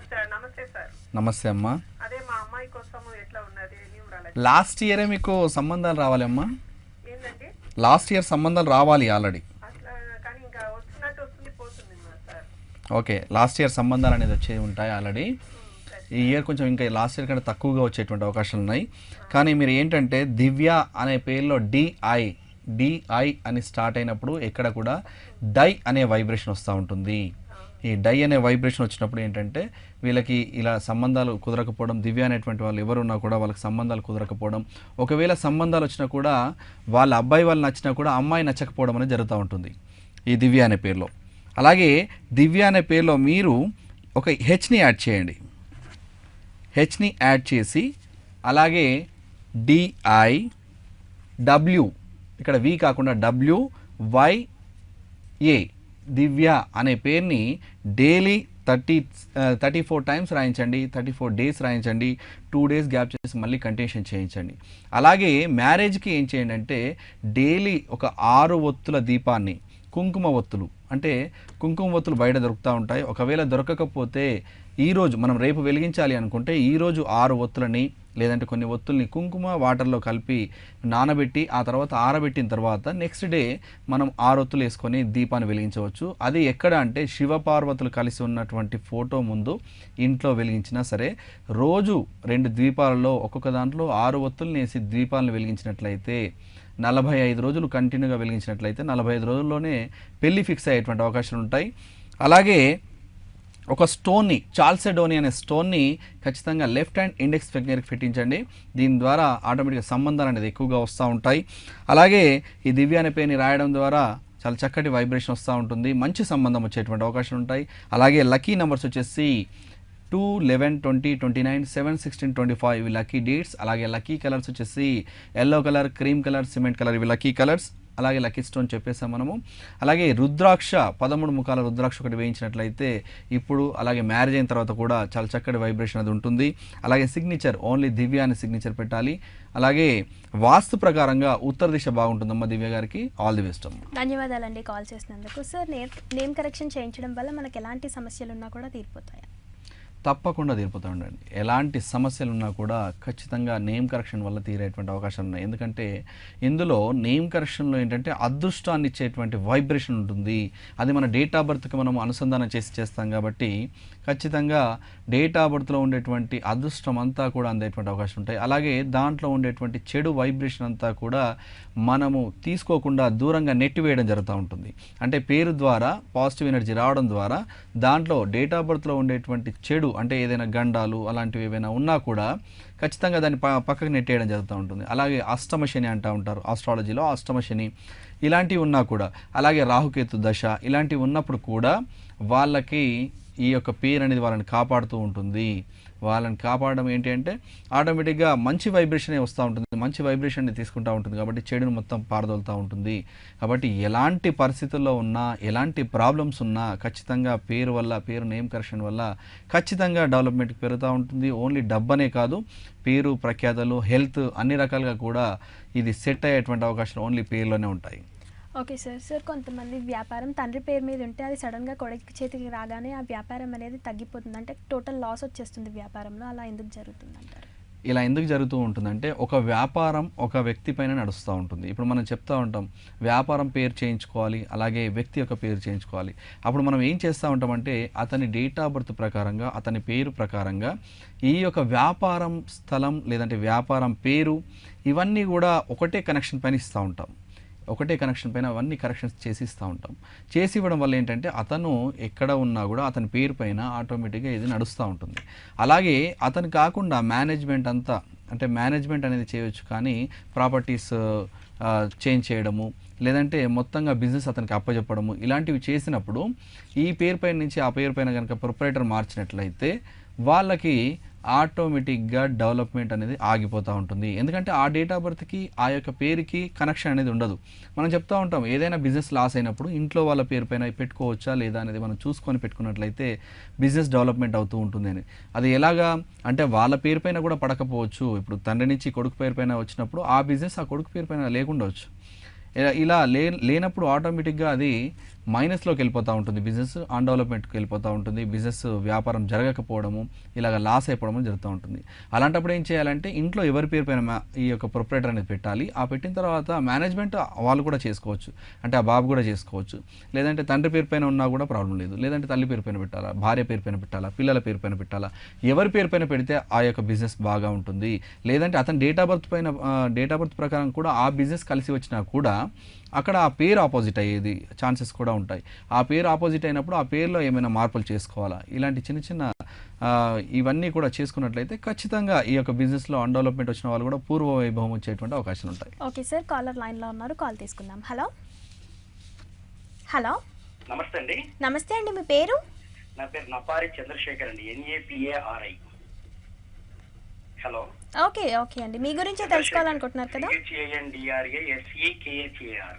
సార్, నమస్తే సార్. నమస్తే అమ్మా. అదే మా అమ్మాయి కోసం ఎట్లా ఉన్నది న్యూమరాలజీ. లాస్ట్ ఇయరే మీకు సంబంధాలు రావాలి అమ్మా. ఏంటండి? లాస్ట్ ఇయర్ సంబంధాలు రావాలి ఆల్రెడీ. అట్లా కానీ ఇంకా వచ్చినట్టు వస్తుంది పోతుంది సార్. ఓకే, లాస్ట్ ఇయర్ సంబంధాలు అనేది వచ్చే ఉంటాయి ఆల్రెడీ. ఈ ఇయర్ కొంచెం ఇంకా లాస్ట్ ఇయర్ కంటే తక్కువగా వచ్చేటువంటి అవకాశాలు ఉన్నాయి. కానీ మీరు ఏంటంటే దివ్య అనే పేరులో డిఐ అని స్టార్ట్ అయినప్పుడు ఎక్కడ కూడా డై అనే వైబ్రేషన్ వస్తూ ఉంటుంది. ఈ డై అనే వైబ్రేషన్ వచ్చినప్పుడు ఏంటంటే వీళ్ళకి ఇలా సంబంధాలు కుదరకపోవడం, దివ్య అనేటువంటి వాళ్ళు ఎవరున్నా కూడా వాళ్ళకి సంబంధాలు కుదరకపోవడం, ఒకవేళ సంబంధాలు వచ్చినా కూడా వాళ్ళ అబ్బాయి వాళ్ళు నచ్చినా కూడా అమ్మాయి నచ్చకపోవడం అనేది జరుగుతూ ఉంటుంది ఈ దివ్య అనే పేరులో. అలాగే దివ్య అనే పేరులో మీరు ఒక హెచ్ని యాడ్ చేయండి. హెచ్ని యాడ్ చేసి అలాగే DIW, ఇక్కడ వి కాకుండా WYA దివ్య అనే పేరుని డైలీ 34 టైమ్స్ రాయించండి, 34 డేస్ రాయించండి, 2 డేస్ గ్యాప్ చేసి మళ్ళీ కంటిన్యూషన్ చేయించండి. అలాగే మ్యారేజ్కి ఏం చేయండి అంటే డైలీ ఒక 6 ఒత్తుల దీపాన్ని, కుంకుమ ఒత్తులు అంటే కుంకుమ ఒత్తులు బయట దొరుకుతూ ఉంటాయి. ఒకవేళ దొరకకపోతే ఈరోజు మనం రేపు వెలిగించాలి అనుకుంటే ఈరోజు 6 ఒత్తులని లేదంటే కొన్ని ఒత్తుల్ని కుంకుమ వాటర్లో కలిపి నానబెట్టి ఆ తర్వాత ఆరబెట్టిన తర్వాత నెక్స్ట్ డే మనం 6 ఒత్తులు వేసుకొని దీపాన్ని వెలిగించవచ్చు. అది ఎక్కడ అంటే శివపార్వతులు కలిసి ఉన్నటువంటి ఫోటో ముందు ఇంట్లో వెలిగించినా సరే రోజు 2 దీపాలలో ఒక్కొక్క దాంట్లో 6 ఒత్తుల్ని వేసి దీపాలను వెలిగించినట్లయితే 45 రోజులు కంటిన్యూగా వెలిగించినట్లయితే 45 రోజుల్లోనే పెళ్లి ఫిక్స్ అయ్యేటువంటి అవకాశాలు ఉంటాయి. అలాగే ఒక స్టోన్ని, చాల్సెడోని అనే స్టోన్ని ఖచ్చితంగా లెఫ్ట్ హ్యాండ్ ఇండెక్స్ ఫింగర్కి పెట్టించండి. దీని ద్వారా ఆటోమేటిక్గా సంబంధాలు అనేది ఎక్కువగా వస్తూ ఉంటాయి. అలాగే ఈ దివ్య అనే పేరుని రాయడం ద్వారా చాలా చక్కటి వైబ్రేషన్ వస్తూ ఉంటుంది, మంచి సంబంధం వచ్చేటువంటి అవకాశాలు ఉంటాయి. అలాగే లక్కీ నెంబర్స్ వచ్చేసి 2/11/2029 7/16/25 ఇవి లక్కీ డేట్స్. అలాగే లక్కీ కలర్స్ వచ్చేసి yellow colour, cream colour, cement colour ఇవి లక్కీ కలర్స్. అలాగే లక్కీ స్టోన్ చెప్పేసాం మనము. అలాగే రుద్రాక్ష 13 ముఖాల రుద్రాక్ష ఒకటి వేయించినట్లయితే ఇప్పుడు అలాగే మ్యారేజ్ అయిన తర్వాత కూడా చాలా చక్కటి వైబ్రేషన్ అది ఉంటుంది. అలాగే సిగ్నేచర్ ఓన్లీ దివ్య అని సిగ్నేచర్ పెట్టాలి. అలాగే వాస్తు ప్రకారంగా ఉత్తర దిశ బాగుంటుందమ్మా దివ్య గారికి. ఆల్ ది బెస్ట్ అమ్మ. ధన్యవాదాలండి కాల్ చేసినందుకు. సార్ నేమ్ కరెక్షన్ చేయించడం వల్ల మనకి ఎలాంటి సమస్యలు ఉన్నా కూడా తీరిపోతాయా? తప్పకుండా తీరిపోతూ ఉండండి. ఎలాంటి సమస్యలు ఉన్నా కూడా ఖచ్చితంగా నేమ్ కరెక్షన్ వల్ల తీరేటువంటి అవకాశాలు ఉన్నాయి. ఎందుకంటే ఇందులో నేమ్ కరెక్షన్లో ఏంటంటే అదృష్టాన్ని ఇచ్చేటువంటి వైబ్రేషన్ ఉంటుంది. అది మన డేట్ ఆఫ్ బర్త్కి మనం అనుసంధానం చేస్తాం కాబట్టి ఖచ్చితంగా డేట్ ఆఫ్ బర్త్లో ఉండేటువంటి అదృష్టం అంతా కూడా అందేటువంటి అవకాశం ఉంటాయి. అలాగే దాంట్లో ఉండేటువంటి చెడు వైబ్రేషన్ అంతా కూడా మనము తీసుకోకుండా దూరంగా నెట్టివేయడం జరుగుతూ ఉంటుంది. అంటే పేరు ద్వారా పాజిటివ్ ఎనర్జీ రావడం ద్వారా దాంట్లో డేట్ ఆఫ్ బర్త్లో ఉండేటువంటి చెడు అంటే ఏదైనా గండాలు అలాంటివి ఏవైనా ఉన్నా కూడా ఖచ్చితంగా దాన్ని పక్కకు నెట్టేయడం జరుగుతూ ఉంటుంది. అలాగే అష్టమ శని అంటూ ఉంటారు ఆస్ట్రాలజీలో. అష్టమ శని ఇలాంటివి ఉన్నా కూడా, అలాగే రాహుకేతు దశ ఇలాంటివి ఉన్నప్పుడు కూడా వాళ్ళకి ఈ యొక్క పేరు అనేది వాళ్ళని కాపాడుతూ ఉంటుంది. వాళ్ళని కాపాడడం ఏంటి అంటే ఆటోమేటిక్గా మంచి వైబ్రేషనే వస్తూ ఉంటుంది, మంచి వైబ్రేషన్ని తీసుకుంటూ ఉంటుంది కాబట్టి చెడును మొత్తం పారదోలుతూ ఉంటుంది. కాబట్టి ఎలాంటి పరిస్థితుల్లో ఉన్నా, ఎలాంటి ప్రాబ్లమ్స్ ఉన్నా ఖచ్చితంగా పేరు వల్ల, పేరు నేమ్ కరెక్షన్ వల్ల ఖచ్చితంగా డెవలప్మెంట్కి పెరుగుతూ ఉంటుంది. ఓన్లీ డబ్బనే కాదు, పేరు ప్రఖ్యాతలు, హెల్త్ అన్ని రకాలుగా కూడా ఇది సెట్ అయ్యేటువంటి అవకాశాలు ఓన్లీ పేరులోనే ఉంటాయి. ఓకే సార్ కొంతమంది వ్యాపారం తండ్రి పేరు మీద ఉంటే అది సడన్గా కొడుకు చేతికి రాగానే ఆ వ్యాపారం అనేది తగ్గిపోతుంది, అంటే టోటల్ లాస్ వచ్చేస్తుంది వ్యాపారంలో. అలా ఎందుకు జరుగుతుంది అంటారు? ఇలా ఎందుకు జరుగుతూ ఉంటుందంటే ఒక వ్యాపారం ఒక వ్యక్తి పైన నడుస్తూ ఉంటుంది. ఇప్పుడు మనం చెప్తూ ఉంటాం వ్యాపారం పేరు చేయించుకోవాలి, అలాగే వ్యక్తి యొక్క పేరు చేయించుకోవాలి. అప్పుడు మనం ఏం చేస్తూ ఉంటామంటే అతని డేట్ ఆఫ్ బర్త్ ప్రకారంగా, అతని పేరు ప్రకారంగా ఈ యొక్క వ్యాపారం స్థలం లేదంటే వ్యాపారం పేరు ఇవన్నీ కూడా ఒకటే కనెక్షన్ పైన ఇస్తూ ఉంటాం. ఒకటే కనెక్షన్ పైన అవన్నీ కరెక్షన్స్ చేసి ఇస్తూ ఉంటాం. చేసి ఇవ్వడం వల్ల ఏంటంటే అతను ఎక్కడ ఉన్నా కూడా అతని పేరు పైన ఆటోమేటిక్గా ఇది నడుస్తూ ఉంటుంది. అలాగే అతను కాకుండా మేనేజ్మెంట్ అంతా, అంటే మేనేజ్మెంట్ అనేది చేయవచ్చు, కానీ ప్రాపర్టీస్ చేంజ్ చేయడము లేదంటే మొత్తంగా బిజినెస్ అతనికి అప్పచెప్పడము ఇలాంటివి చేసినప్పుడు ఈ పేరు పైన నుంచి ఆ పేరు పైన కనుక ప్రొపరేటర్ మార్చినట్లయితే వాళ్ళకి ఆటోమేటిక్గా డెవలప్మెంట్ అనేది ఆగిపోతూ ఉంటుంది. ఎందుకంటే ఆ డేట్ ఆఫ్ బర్త్కి ఆ యొక్క పేరుకి కనెక్షన్ అనేది ఉండదు. మనం చెప్తూ ఉంటాం ఏదైనా బిజినెస్ లాస్ అయినప్పుడు ఇంట్లో వాళ్ళ పేరు పైన పెట్టుకోవచ్చా లేదా అనేది మనం చూసుకొని పెట్టుకున్నట్లయితే బిజినెస్ డెవలప్మెంట్ అవుతూ ఉంటుంది అని. అది ఎలాగా అంటే వాళ్ళ పేరు పైన కూడా పడకపోవచ్చు. ఇప్పుడు తండ్రి నుంచి కొడుకు పేరు పైన వచ్చినప్పుడు ఆ బిజినెస్ ఆ కొడుకు పేరు పైన లేకుండవచ్చు. ఇలా లేనప్పుడు ఆటోమేటిక్గా అది మైనస్లోకి వెళ్ళిపోతూ ఉంటుంది, బిజినెస్ అన్డెవలప్మెంట్కి వెళ్ళిపోతూ ఉంటుంది, బిజినెస్ వ్యాపారం జరగకపోవడము ఇలాగ లాస్ అయిపోవడం జరుగుతూ ఉంటుంది. అలాంటప్పుడు ఏం చేయాలంటే ఇంట్లో ఎవరి పేరు పైన ఈ యొక్క ప్రొపరేటర్ అనేది పెట్టాలి. ఆ పెట్టిన తర్వాత మేనేజ్మెంట్ వాళ్ళు కూడా చేసుకోవచ్చు, అంటే ఆ బాబు కూడా చేసుకోవచ్చు, లేదంటే తండ్రి పేరు పైన ఉన్నా కూడా ప్రాబ్లం లేదు, లేదంటే తల్లి పేరు పైన పెట్టాలా, భార్య పేరు పైన పెట్టాలా, పిల్లల పేరు పైన పెట్టాలా, ఎవరి పేరు పైన పెడితే ఆ యొక్క బిజినెస్ బాగా ఉంటుంది. లేదంటే అతని డేట్ ఆఫ్ బర్త్ పైన డేట్ ఆఫ్ బర్త్ ప్రకారం కూడా ఆ బిజినెస్ కలిసి వచ్చినా కూడా అక్కడ ఆ పేరు ఆపోజిట్ అయ్యేది ఛాన్సెస్ కూడా ఉంటాయి. ఆ పేరు ఆపోజిట్ అయినప్పుడు ఆ పేరులో ఏమైనా మార్పులు చేసుకోవాలా, ఇలాంటి చిన్న చిన్న ఇవన్నీ కూడా చేసుకున్నట్లయితే ఖచ్చితంగా ఈ యొక్క బిజినెస్లో అన్డెవలప్మెంట్ వచ్చిన వాళ్ళు కూడా పూర్వ వైభవం వచ్చేటువంటి అవకాశాలు ఉంటాయి. ఓకే సార్, కాలర్ లైన్లో ఉన్నారు, కాల్ తీసుకుందాం. హలో హలో నమస్తే అండి. నమస్తే అండి, మీ పేరు? నా పేరు నపారి చంద్రశేఖర్ అండి, NAPARI. హలో. ఓకే అండి, మీ గురించే తెలుసుకోవాలనుకుంటున్నారు కదా? CHANDRASEKHAR.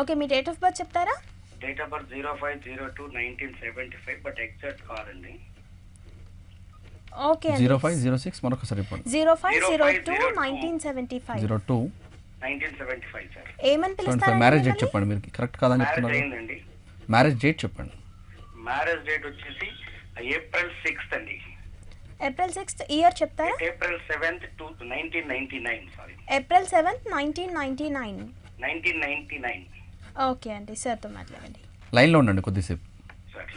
ఓకే, మీ డేట్ ఆఫ్ బర్త్ చెప్తారా? Date of birth 05/02/1975, but exact కాదండి. ఓకే 0506 మరొకసారి చెప్పండి. 05/02/1975. 1975 సార్. ఏమని పిలుస్తారు? మ్యారేజ్ డేట్ చెప్పండి, మీరు కరెక్ట్ కాదని మ్యారేజ్ చెప్తున్నారు. అయిందండి. మ్యారేజ్ డేట్ చెప్పండి. మ్యారేజ్ డేట్ వచ్చేసి April 6th అండి. April 6th ఇయర్ చెప్తారా? April 7th, 1999. Sorry, April 7th, 1999. 1999. Okay అండి, సార్తో మాట్లాడండి. లైన్లో ఉండండి కొద్దిసేపు. సరే,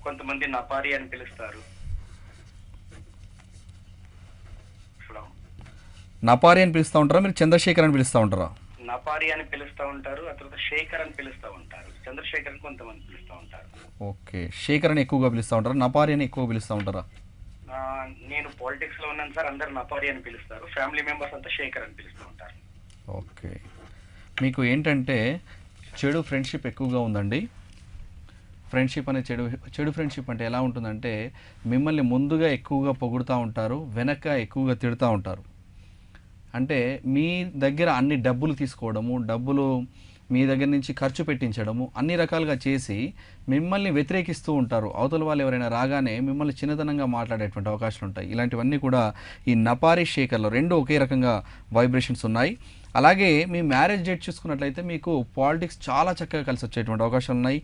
కొంతమంది నపారి అని పిలుస్తారు. హలో. నపారి అని పిలుస్తూ ఉంటారా, మీరు చంద్రశేఖర్ అని పిలుస్తూ ఉంటారా? నపారి అని పిలుస్తూ ఉంటారు, ఆ తర్వాత శేఖర్ అని పిలుస్తూ ఉంటారు, చంద్రశేఖర్ అని కొంతమంది పిలుస్తూ ఉంటారు. ఓకే, శేఖర్ అని ఎక్కువగా పిలుస్తూ ఉంటారా, నపారి అని ఎక్కువగా పిలుస్తూ ఉంటారా? నేను పాలిటిక్స్ లో ఉన్నాను సార్, అందరు నపారి అని పిలుస్తారు, ఫ్యామిలీ మెంబర్స్ అంతా శేఖర్ అని పిలుస్తూ ఉంటారు. ఓకే, మీకు ఏంటంటే చెడు ఫ్రెండ్షిప్ ఎక్కువగా ఉందండి. ఫ్రెండ్షిప్ అనే చెడు ఫ్రెండ్షిప్ అంటే ఎలా ఉంటుందంటే మిమ్మల్ని ముందుగా ఎక్కువగా పొగుడుతూ ఉంటారు, వెనక ఎక్కువగా తిడుతూ ఉంటారు. అంటే మీ దగ్గర అన్ని డబ్బులు తీసుకోవడము, డబ్బులు మీ దగ్గర నుంచి ఖర్చు పెట్టించడము, అన్ని రకాలుగా చేసి మిమ్మల్ని వ్యతిరేకిస్తూ ఉంటారు. అవతల వాళ్ళు ఎవరైనా రాగానే మిమ్మల్ని చిన్నతనంగా మాట్లాడేటువంటి అవకాశాలు ఉంటాయి. ఇలాంటివన్నీ కూడా ఈ నపారి శేఖర్లో రెండు ఒకే రకంగా వైబ్రేషన్స్ ఉన్నాయి. అలాగే మీ మ్యారేజ్ డేట్ చూసుకున్నట్లయితే మీకు పాలిటిక్స్ చాలా చక్కగా కలిసి వచ్చేటువంటి అవకాశాలు ఉన్నాయి.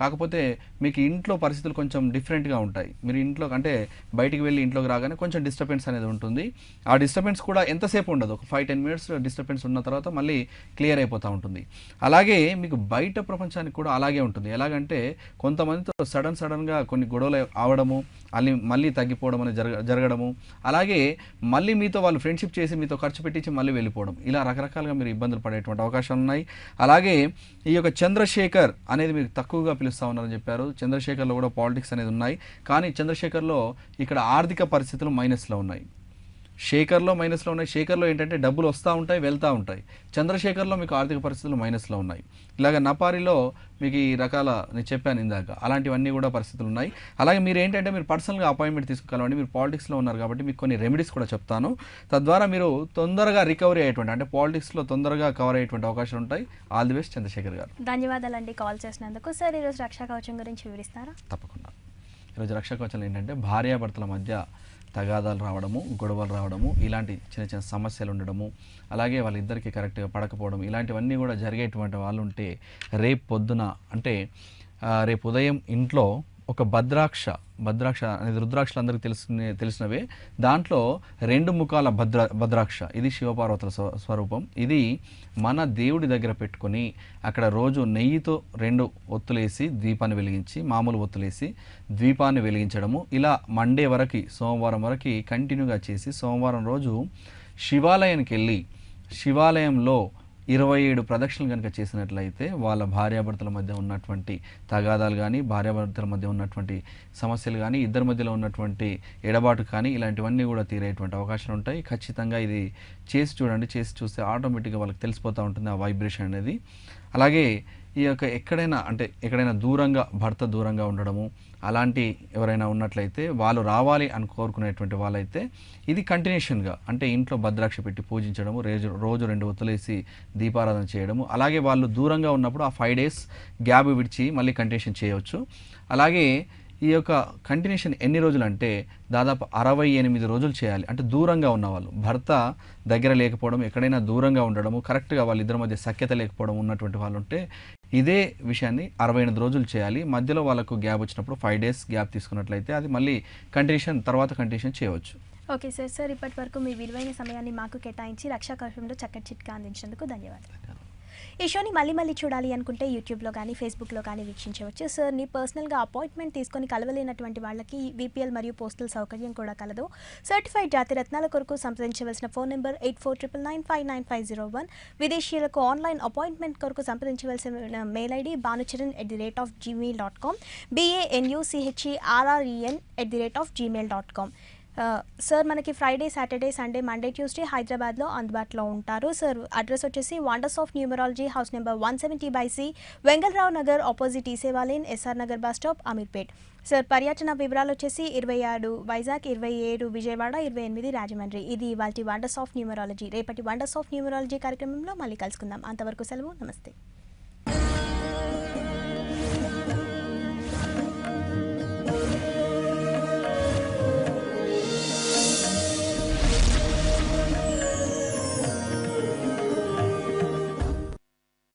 కాకపోతే మీకు ఇంట్లో పరిస్థితులు కొంచెం డిఫరెంట్గా ఉంటాయి. మీరు ఇంట్లో అంటే బయటికి వెళ్ళి ఇంట్లోకి రాగానే కొంచెం డిస్టర్బెన్స్ అనేది ఉంటుంది. ఆ డిస్టర్బెన్స్ కూడా ఎంతసేపు ఉండదు, ఒక 5-10 మినిట్స్ డిస్టర్బెన్స్ ఉన్న తర్వాత మళ్ళీ క్లియర్ అయిపోతూ ఉంటుంది. అలాగే మీకు బయట ప్రపంచానికి కూడా అలాగే ఉంటుంది. ఎలాగంటే కొంతమందితో సడన్గా కొన్ని గొడవలు అవడము, మళ్ళీ తగ్గిపోవడం అనేది జరగడము, అలాగే మళ్ళీ మీతో వాళ్ళు ఫ్రెండ్షిప్ చేసి మీతో ఖర్చు పెట్టించి మళ్ళీ వెళ్ళిపోవడం, ఇలా రకరకాలుగా మీరు ఇబ్బందులు పడేటువంటి అవకాశాలు ఉన్నాయి. అలాగే ఈ యొక్క చంద్రశేఖర్ అనేది మీరు తక్కువగా పిలుస్తూ ఉన్నారని చెప్పారు. చంద్రశేఖర్లో కూడా పాలిటిక్స్ అనేది ఉన్నాయి. కానీ చంద్రశేఖర్లో ఇక్కడ ఆర్థిక పరిస్థితులు మైనస్లో ఉన్నాయి. శేఖర్లో మైనస్లో ఉన్నాయి. శేఖర్లో ఏంటంటే డబ్బులు వస్తూ ఉంటాయి, వెళ్తూ ఉంటాయి. చంద్రశేఖర్లో మీకు ఆర్థిక పరిస్థితులు మైనస్లో ఉన్నాయి. ఇలాగ నపారిలో మీకు ఈ రకాల నేను చెప్పాను ఇందాక, అలాంటివన్నీ కూడా పరిస్థితులు ఉన్నాయి. అలాగే మీరు ఏంటంటే మీరు పర్సనల్గా అపాయింట్మెంట్ తీసుకోవాలండి. మీరు పాలిటిక్స్లో ఉన్నారు కాబట్టి మీకు కొన్ని రెమెడీస్ కూడా చెప్తాను. తద్వారా మీరు తొందరగా రికవరీ అయ్యేటువంటి, అంటే పాలిటిక్స్లో తొందరగా కవర్ అయ్యేటువంటి అవకాశాలు ఉంటాయి. ఆల్ ది బెస్ట్ చంద్రశేఖర్ గారు. ధన్యవాదాలండి కాల్ చేసినందుకు. సార్ ఈరోజు రక్షా కవచం గురించి వివరిస్తారా? తప్పకుండా. ఈరోజు రక్షా కవచం ఏంటంటే భార్యాభర్తల మధ్య తగాదాలు రావడము, గొడవలు రావడము, ఇలాంటి చిన్న చిన్న సమస్యలు ఉండడము, అలాగే వాళ్ళిద్దరికీ కరెక్ట్గా పడకపోవడం, ఇలాంటివన్నీ కూడా జరిగేటువంటి వాళ్ళు ఉంటే రేపు పొద్దున అంటే రేపు ఉదయం ఇంట్లో ఒక భద్రాక్ష అనేది రుద్రాక్షలు అందరికీ తెలిసినవే, దాంట్లో 2 ముఖాల భద్రాక్ష, ఇది శివపార్వతుల స్వరూపం. ఇది మన దేవుడి దగ్గర పెట్టుకొని అక్కడ రోజు నెయ్యితో 2 ఒత్తులేసి దీపాన్ని వెలిగించి, మామూలు ఒత్తులేసి దీపాన్ని వెలిగించడము, ఇలా మండే వరకు సోమవారం వరకు కంటిన్యూగా చేసి సోమవారం రోజు శివాలయానికి వెళ్ళి శివాలయంలో 27 ప్రదక్షిణలు కనుక చేసినట్లయితే వాళ్ళ భార్యాభర్తల మధ్య ఉన్నటువంటి తగాదాలు కానీ, భార్యాభర్తల మధ్య ఉన్నటువంటి సమస్యలు కానీ, ఇద్దరి మధ్యలో ఉన్నటువంటి ఎడబాటు కానీ, ఇలాంటివన్నీ కూడా తీరేటువంటి అవకాశాలు ఉంటాయి. ఖచ్చితంగా ఇది చేసి చూడండి. చేసి చూస్తే ఆటోమేటిక్గా వాళ్ళకి తెలిసిపోతూ ఉంటుంది ఆ వైబ్రేషన్ అనేది. అలాగే ఈ యొక్క ఎక్కడైనా దూరంగా భర్త దూరంగా ఉండడము, అలాంటి ఎవరైనా ఉన్నట్లయితే వాళ్ళు రావాలి అని కోరుకునేటువంటి వాళ్ళైతే ఇది కంటిన్యూషన్గా అంటే ఇంట్లో భద్రాక్ష పెట్టి పూజించడము, రోజు 2 ఒత్తులేసి దీపారాధన చేయడము, అలాగే వాళ్ళు దూరంగా ఉన్నప్పుడు ఆ 5 days గ్యాప్ విడిచి మళ్ళీ కంటిన్యూషన్ చేయవచ్చు. అలాగే ఈ యొక్క కంటిన్యూషన్ ఎన్ని రోజులు అంటే దాదాపు 68 రోజులు చేయాలి. అంటే దూరంగా ఉన్నవాళ్ళు, భర్త దగ్గర లేకపోవడం, ఎక్కడైనా దూరంగా ఉండడము, కరెక్ట్గా వాళ్ళిద్దరి మధ్య సఖ్యత లేకపోవడం ఉన్నటువంటి వాళ్ళు ఉంటే ఇదే విషయాన్ని 68 రోజులు చేయాలి. మధ్యలో వాళ్ళకు గ్యాప్ వచ్చినప్పుడు 5 days గ్యాప్ తీసుకున్నట్లయితే అది మళ్ళీ కంటిన్యూషన్ చేయవచ్చు. ఓకే సార్, ఇప్పటి వరకు మీ విలువైన సమయాన్ని మాకు కేటాయించి రక్షా కవచంలో చక్కటి చిట్కా అందించినందుకు ధన్యవాదాలు. ఈ షోని మళ్ళీ చూడాలి అనుకుంటే యూట్యూబ్లో కానీ ఫేస్బుక్లో కానీ వీక్షించవచ్చు. సార్ని పర్సనల్గా అపాయింట్మెంట్ తీసుకొని కలవలేనటువంటి వాళ్ళకి VPL మరియు పోస్టల్ సౌకర్యం కూడా కలదు. సర్టిఫైడ్ జాతి రత్నాల కొరకు సంప్రదించవలసిన ఫోన్ నెంబర్ 8499959501. విదేశీయులకు ఆన్లైన్ అపాయింట్మెంట్ కొరకు సంప్రదించవలసిన mail ID banucharan@gmail.com, BANUCHERREN@gmail.com. Sir మనకి Friday, Saturday, Sunday, Monday, Tuesday హైదరాబాద్లో అందుబాటులో ఉంటారు. సార్ అడ్రస్ వచ్చేసి wonders of numerology, house number 170/C, Vengal Rao Nagar, opposite eSeva lane, SR Nagar bus stop, Ameerpet. Sir పర్యటన వివరాలు వచ్చేసి 26 వైజాగ్, 27 విజయవాడ, 28 రాజమండ్రి. ఇది ఇవాల్టి వండర్స్ ఆఫ్ న్యూమరాలజీ. రేపటి వండర్స్ ఆఫ్ న్యూమరాలజీ కార్యక్రమంలో మళ్ళీ కలుసుకుందాం. అంతవరకు సెలవు, నమస్తే.